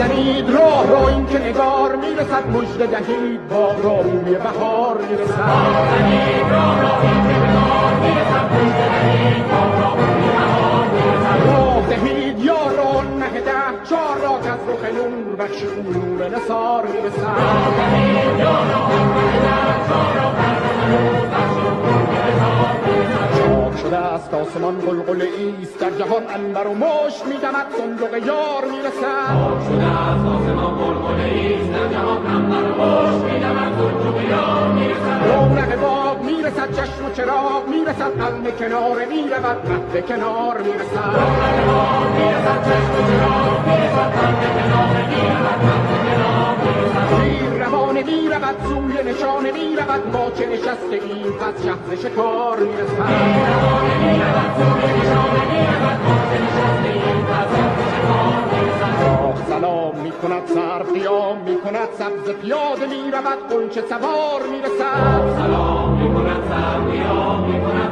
زنید راه را این که نگار میرسد، مژده دهید باغ را روی بهار میرسد. زنید راه را این که نگار میرسد، مژده دهید باغ را روی بهار میرسد. راه دهید یاران مه ده چار را که از رخ نور بخش نور نثار میرسد. راه دهید یاران مه ده چار را که از رخ نور بخش نور نثار میرسد. چاک شده است آسمان قلقل ایست، در جهان عنبر و مشک میدمد صندوق یار میرسد. چاک شده است آسمان قلقل ایست، در جهان عنبر و مشک میدمد صندوق یار میرسد. رونق باغ میرسد چشم و چراغ میرسد، قلب کناره میرود قد کنار میرسد. رونق باغ میرسد چشم و چراغ میرسد، قلب کناره میرود قد کنار میرسد. تیر روانه میرود سوی نشانه میرود، ما چه نشسته ایم پس شهر شکار میرسد. روانه میرود سوی نشانه میرود، ما چه نشسته ایم پس شهر شکار میرسد. باغ سلام میکند سر قیام میکند، سبز پیاده میرود غنچه سوار میرسد. سلام میکند سر قیام میکند